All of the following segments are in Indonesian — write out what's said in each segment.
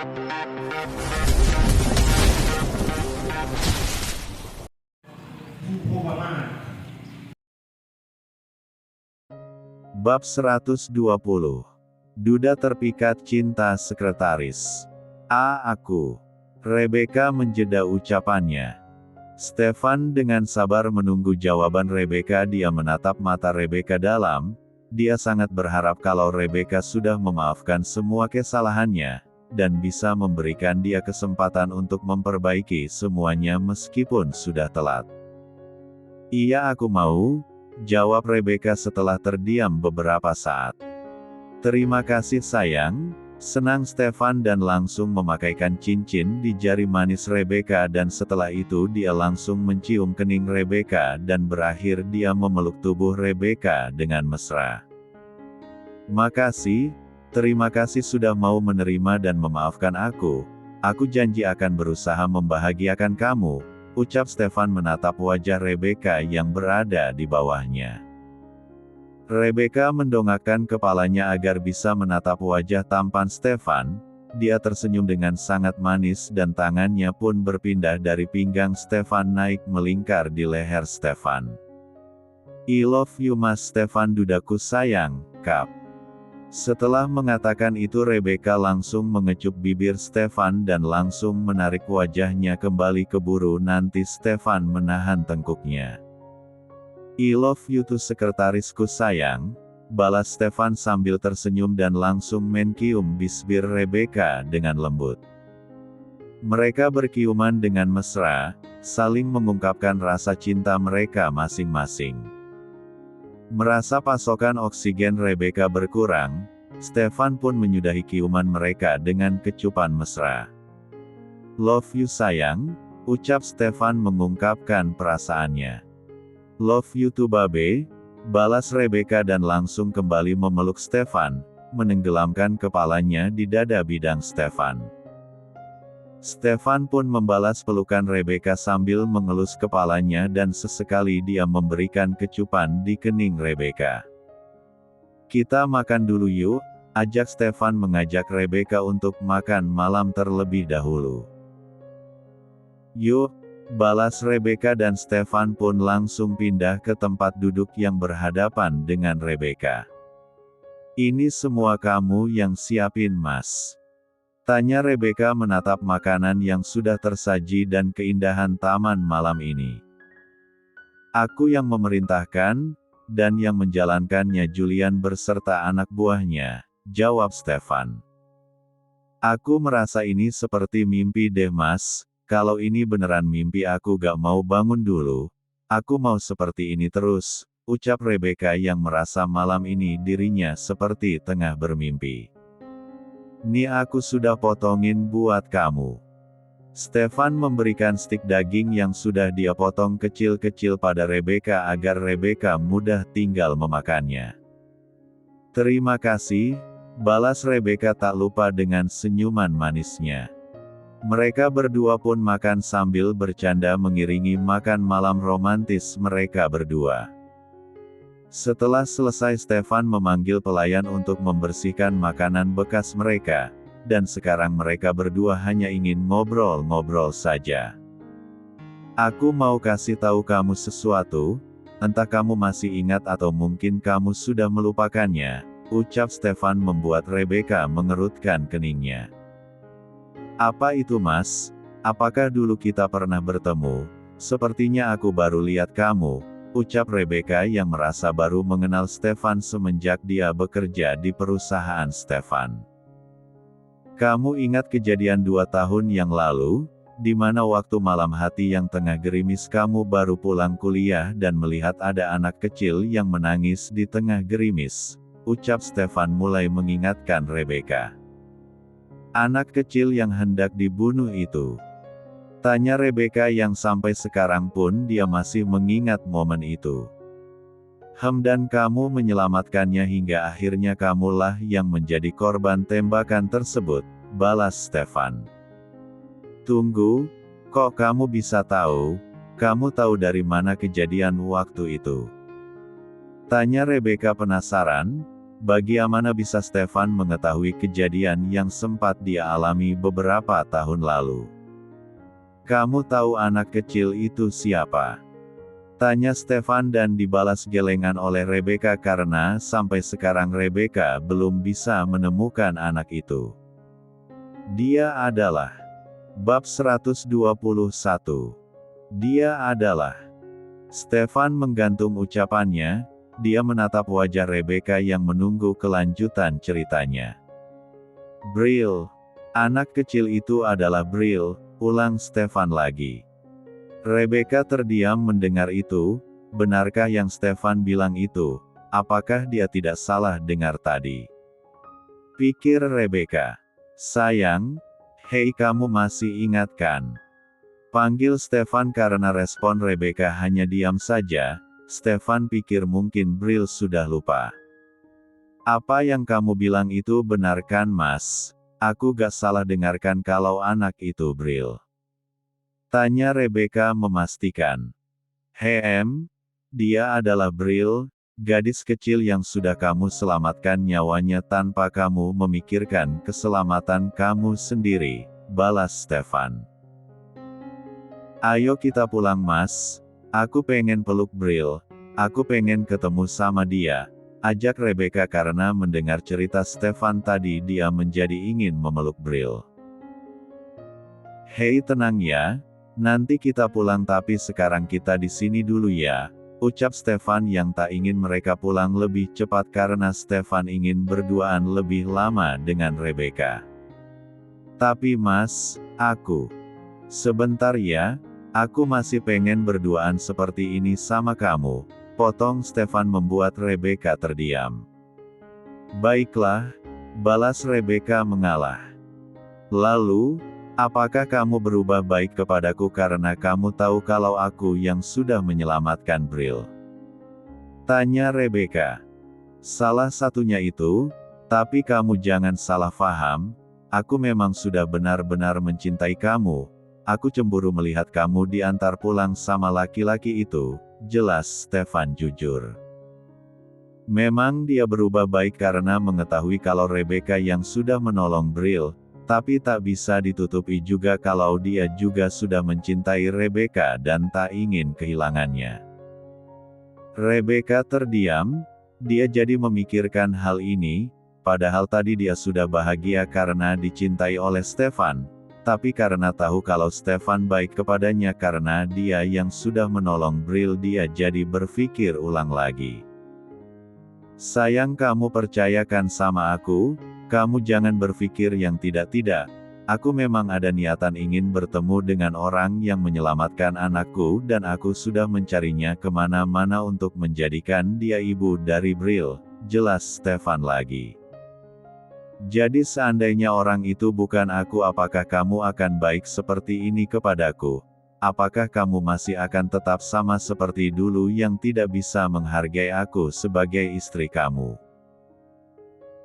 Bab 120. Duda terpikat cinta sekretaris. Aku. Rebecca menjeda ucapannya. Stefan dengan sabar menunggu jawaban Rebecca. Dia menatap mata Rebecca dalam. Dia sangat berharap kalau Rebecca sudah memaafkan semua kesalahannya, dan bisa memberikan dia kesempatan untuk memperbaiki semuanya meskipun sudah telat. Iya, aku mau, jawab Rebecca setelah terdiam beberapa saat. Terima kasih sayang, senang Stefan dan langsung memakaikan cincin di jari manis Rebecca dan setelah itu dia langsung mencium kening Rebecca dan berakhir dia memeluk tubuh Rebecca dengan mesra. Makasih, terima kasih sudah mau menerima dan memaafkan aku janji akan berusaha membahagiakan kamu, ucap Stefan menatap wajah Rebecca yang berada di bawahnya. Rebecca mendongakkan kepalanya agar bisa menatap wajah tampan Stefan. Dia tersenyum dengan sangat manis dan tangannya pun berpindah dari pinggang Stefan naik melingkar di leher Stefan. I love you mas Stefan, dudaku sayang, kap. Setelah mengatakan itu Rebecca langsung mengecup bibir Stefan dan langsung menarik wajahnya kembali ke buru. Nanti Stefan menahan tengkuknya. I love you too sekretarisku sayang, balas Stefan sambil tersenyum dan langsung mencium bibir Rebecca dengan lembut. Mereka berkiuman dengan mesra, saling mengungkapkan rasa cinta mereka masing-masing. Merasa pasokan oksigen Rebecca berkurang, Stefan pun menyudahi kiuman mereka dengan kecupan mesra. Love you sayang, ucap Stefan mengungkapkan perasaannya. Love you too babe, balas Rebecca dan langsung kembali memeluk Stefan, menenggelamkan kepalanya di dada bidang Stefan. Stefan pun membalas pelukan Rebecca sambil mengelus kepalanya dan sesekali dia memberikan kecupan di kening Rebecca. Kita makan dulu yuk, ajak Stefan mengajak Rebecca untuk makan malam terlebih dahulu. Yuk, balas Rebecca dan Stefan pun langsung pindah ke tempat duduk yang berhadapan dengan Rebecca. Ini semua kamu yang siapin mas? Tanya Rebecca menatap makanan yang sudah tersaji dan keindahan taman malam ini. Aku yang memerintahkan, dan yang menjalankannya Julian berserta anak buahnya, jawab Stefan. Aku merasa ini seperti mimpi deh mas, kalau ini beneran mimpi aku gak mau bangun dulu, aku mau seperti ini terus, ucap Rebecca yang merasa malam ini dirinya seperti tengah bermimpi. Nih aku sudah potongin buat kamu. Stefan memberikan stik daging yang sudah dia potong kecil-kecil pada Rebecca agar Rebecca mudah tinggal memakannya. Terima kasih, balas Rebecca tak lupa dengan senyuman manisnya. Mereka berdua pun makan sambil bercanda mengiringi makan malam romantis mereka berdua. Setelah selesai Stefan memanggil pelayan untuk membersihkan makanan bekas mereka, dan sekarang mereka berdua hanya ingin ngobrol-ngobrol saja. Aku mau kasih tahu kamu sesuatu, entah kamu masih ingat atau mungkin kamu sudah melupakannya, ucap Stefan membuat Rebecca mengerutkan keningnya. Apa itu mas? Apakah dulu kita pernah bertemu? Sepertinya aku baru lihat kamu, ucap Rebecca yang merasa baru mengenal Stefan semenjak dia bekerja di perusahaan Stefan. Kamu ingat kejadian 2 tahun yang lalu, di mana waktu malam hati yang tengah gerimis kamu baru pulang kuliah dan melihat ada anak kecil yang menangis di tengah gerimis, ucap Stefan mulai mengingatkan Rebecca. Anak kecil yang hendak dibunuh itu? Tanya Rebecca yang sampai sekarang pun dia masih mengingat momen itu. Dan kamu menyelamatkannya hingga akhirnya kamulah yang menjadi korban tembakan tersebut, balas Stefan. Tunggu, kok kamu bisa tahu? Kamu tahu dari mana kejadian waktu itu? Tanya Rebecca penasaran. Bagaimana bisa Stefan mengetahui kejadian yang sempat dia alami beberapa tahun lalu? Kamu tahu anak kecil itu siapa? Tanya Stefan dan dibalas gelengan oleh Rebecca karena sampai sekarang Rebecca belum bisa menemukan anak itu. Dia adalah. Bab 121. Dia adalah. Stefan menggantung ucapannya, dia menatap wajah Rebecca yang menunggu kelanjutan ceritanya. Brill. Anak kecil itu adalah Brill, ulang Stefan lagi. Rebecca terdiam mendengar itu, benarkah yang Stefan bilang itu? Apakah dia tidak salah dengar tadi? Pikir Rebecca. Sayang, hei kamu masih ingat kan? Panggil Stefan karena respon Rebecca hanya diam saja, Stefan pikir mungkin Brill sudah lupa. Apa yang kamu bilang itu benar kan Mas? Aku gak salah dengarkan kalau anak itu Brill. Tanya Rebecca memastikan. Dia adalah Brill, gadis kecil yang sudah kamu selamatkan nyawanya tanpa kamu memikirkan keselamatan kamu sendiri, balas Stefan. Ayo kita pulang Mas, aku pengen peluk Brill, aku pengen ketemu sama dia, ajak Rebecca karena mendengar cerita Stefan tadi dia menjadi ingin memeluk Brill. Hei tenang ya, nanti kita pulang tapi sekarang kita di sini dulu ya. Ucap Stefan yang tak ingin mereka pulang lebih cepat karena Stefan ingin berduaan lebih lama dengan Rebecca. Tapi Mas, sebentar ya, aku masih pengen berduaan seperti ini sama kamu, potong Stefan membuat Rebecca terdiam. Baiklah, balas Rebecca mengalah. Lalu, apakah kamu berubah baik kepadaku karena kamu tahu kalau aku yang sudah menyelamatkan Brill? Tanya Rebecca. Salah satunya itu, tapi kamu jangan salah paham, aku memang sudah benar-benar mencintai kamu, aku cemburu melihat kamu diantar pulang sama laki-laki itu, jelas Stefan jujur. Memang dia berubah baik karena mengetahui kalau Rebecca yang sudah menolong Brill, tapi tak bisa ditutupi juga kalau dia juga sudah mencintai Rebecca dan tak ingin kehilangannya. Rebecca terdiam, dia jadi memikirkan hal ini, padahal tadi dia sudah bahagia karena dicintai oleh Stefan, tapi karena tahu kalau Stefan baik kepadanya karena dia yang sudah menolong Brill dia jadi berpikir ulang lagi. Sayang kamu percayakan sama aku, kamu jangan berpikir yang tidak-tidak, aku memang ada niatan ingin bertemu dengan orang yang menyelamatkan anakku dan aku sudah mencarinya kemana-mana untuk menjadikan dia ibu dari Brill, jelas Stefan lagi. Jadi seandainya orang itu bukan aku apakah kamu akan baik seperti ini kepadaku? Apakah kamu masih akan tetap sama seperti dulu yang tidak bisa menghargai aku sebagai istri kamu?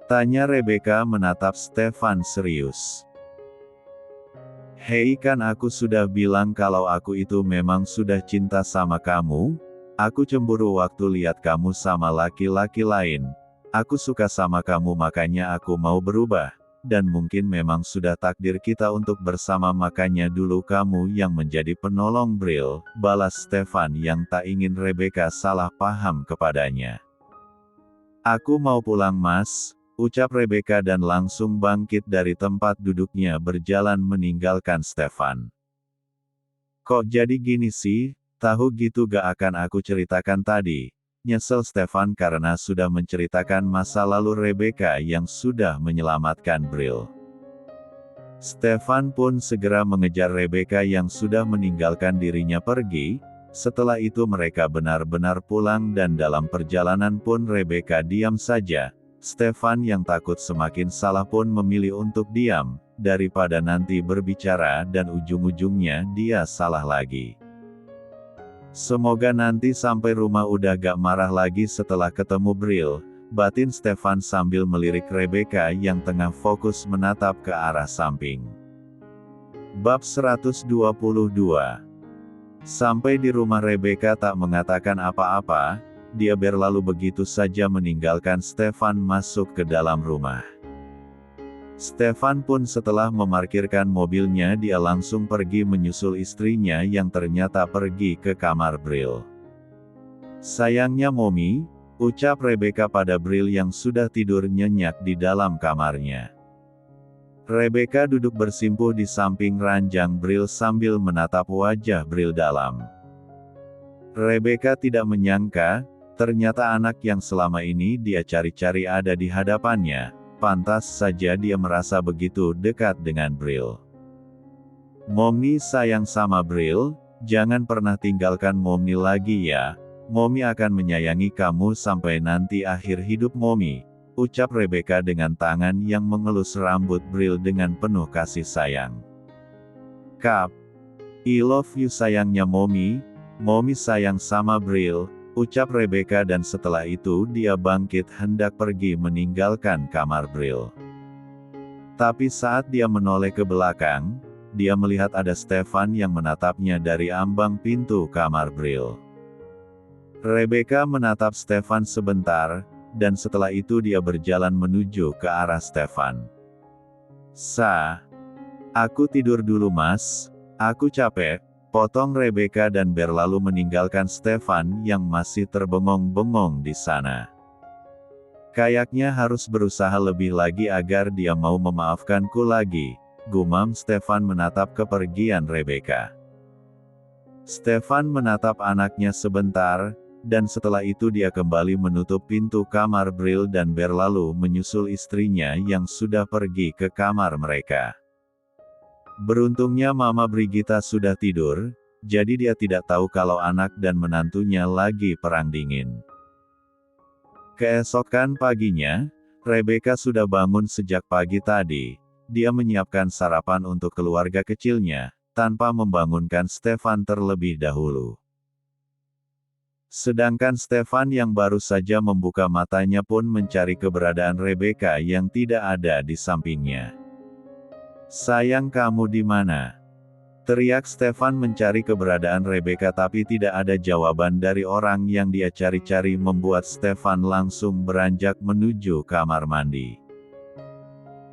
Tanya Rebecca menatap Stefan serius. Hei kan aku sudah bilang kalau aku itu memang sudah cinta sama kamu? Aku cemburu waktu lihat kamu sama laki-laki lain. Aku suka sama kamu makanya aku mau berubah. Dan mungkin memang sudah takdir kita untuk bersama makanya dulu kamu yang menjadi penolong Brill, balas Stefan yang tak ingin Rebecca salah paham kepadanya. Aku mau pulang Mas, ucap Rebecca dan langsung bangkit dari tempat duduknya berjalan meninggalkan Stefan. Kok jadi gini sih, tahu gitu gak akan aku ceritakan tadi. Nyesel Stefan karena sudah menceritakan masa lalu Rebecca yang sudah menyelamatkan Brill. Stefan pun segera mengejar Rebecca yang sudah meninggalkan dirinya pergi, setelah itu mereka benar-benar pulang dan dalam perjalanan pun Rebecca diam saja, Stefan yang takut semakin salah pun memilih untuk diam, daripada nanti berbicara dan ujung-ujungnya dia salah lagi. Semoga nanti sampai rumah udah gak marah lagi setelah ketemu Brill, batin Stefan sambil melirik Rebecca yang tengah fokus menatap ke arah samping. Bab 122. Sampai di rumah Rebecca tak mengatakan apa-apa, dia berlalu begitu saja meninggalkan Stefan masuk ke dalam rumah. Stefan pun setelah memarkirkan mobilnya dia langsung pergi menyusul istrinya yang ternyata pergi ke kamar Bril. "Sayangnya Mommy," ucap Rebecca pada Bril yang sudah tidur nyenyak di dalam kamarnya. Rebecca duduk bersimpuh di samping ranjang Bril sambil menatap wajah Bril dalam. Rebecca tidak menyangka, ternyata anak yang selama ini dia cari-cari ada di hadapannya. Pantas saja dia merasa begitu dekat dengan Bril. "Mommy sayang sama Bril, jangan pernah tinggalkan Mommy lagi ya. Mommy akan menyayangi kamu sampai nanti akhir hidup Mommy," ucap Rebecca dengan tangan yang mengelus rambut Bril dengan penuh kasih sayang. "Kap, I love you sayangnya Mommy, Mommy sayang sama Bril," ucap Rebecca dan setelah itu dia bangkit hendak pergi meninggalkan kamar Bril. Tapi saat dia menoleh ke belakang, dia melihat ada Stefan yang menatapnya dari ambang pintu kamar Bril. Rebecca menatap Stefan sebentar, dan setelah itu dia berjalan menuju ke arah Stefan. Aku tidur dulu Mas, aku capek," potong Rebecca dan berlalu meninggalkan Stefan yang masih terbengong-bengong di sana. "Kayaknya harus berusaha lebih lagi agar dia mau memaafkanku lagi," gumam Stefan menatap kepergian Rebecca. Stefan menatap anaknya sebentar, dan setelah itu dia kembali menutup pintu kamar Bril dan berlalu menyusul istrinya yang sudah pergi ke kamar mereka. Beruntungnya Mama Brigitta sudah tidur, jadi dia tidak tahu kalau anak dan menantunya lagi perang dingin. Keesokan paginya, Rebecca sudah bangun sejak pagi tadi. Dia menyiapkan sarapan untuk keluarga kecilnya, tanpa membangunkan Stefan terlebih dahulu. Sedangkan Stefan yang baru saja membuka matanya pun mencari keberadaan Rebecca yang tidak ada di sampingnya. "Sayang kamu di mana?" teriak Stefan mencari keberadaan Rebecca tapi tidak ada jawaban dari orang yang dia cari-cari membuat Stefan langsung beranjak menuju kamar mandi.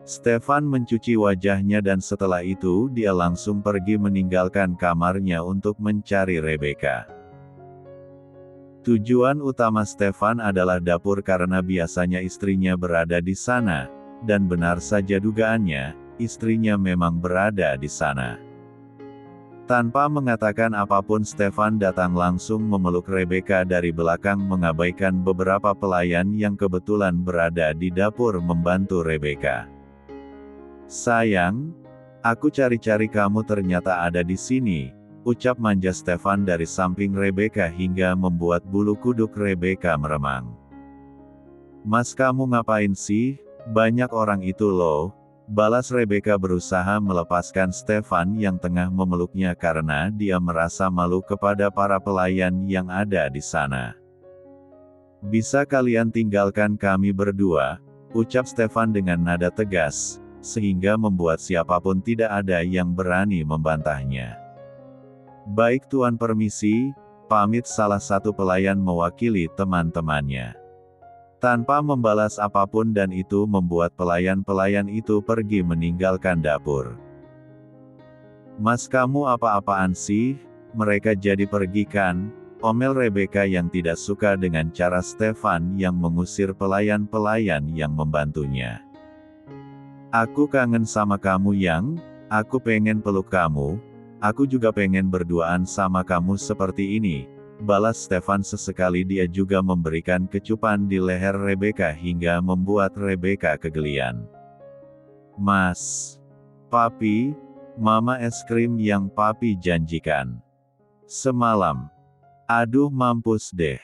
Stefan mencuci wajahnya dan setelah itu dia langsung pergi meninggalkan kamarnya untuk mencari Rebecca. Tujuan utama Stefan adalah dapur karena biasanya istrinya berada di sana, dan benar saja dugaannya, istrinya memang berada di sana. Tanpa mengatakan apapun Stefan datang langsung memeluk Rebecca dari belakang mengabaikan beberapa pelayan yang kebetulan berada di dapur membantu Rebecca. "Sayang, aku cari-cari kamu ternyata ada di sini," ucap manja Stefan dari samping Rebecca hingga membuat bulu kuduk Rebecca meremang. "Mas kamu ngapain sih? Banyak orang itu loh," balas Rebecca berusaha melepaskan Stefan yang tengah memeluknya karena dia merasa malu kepada para pelayan yang ada di sana. "Bisa kalian tinggalkan kami berdua," ucap Stefan dengan nada tegas, sehingga membuat siapapun tidak ada yang berani membantahnya. "Baik Tuan permisi," pamit salah satu pelayan mewakili teman-temannya. Tanpa membalas apapun dan itu membuat pelayan-pelayan itu pergi meninggalkan dapur. "Mas kamu apa-apaan sih? Mereka jadi pergi kan?" omel Rebecca yang tidak suka dengan cara Stefan yang mengusir pelayan-pelayan yang membantunya. "Aku kangen sama kamu Yang, aku pengen peluk kamu, aku juga pengen berduaan sama kamu seperti ini," balas Stefan sesekali dia juga memberikan kecupan di leher Rebecca hingga membuat Rebecca kegelian. "Mas. Papi, Mama es krim yang Papi janjikan semalam. Aduh mampus deh.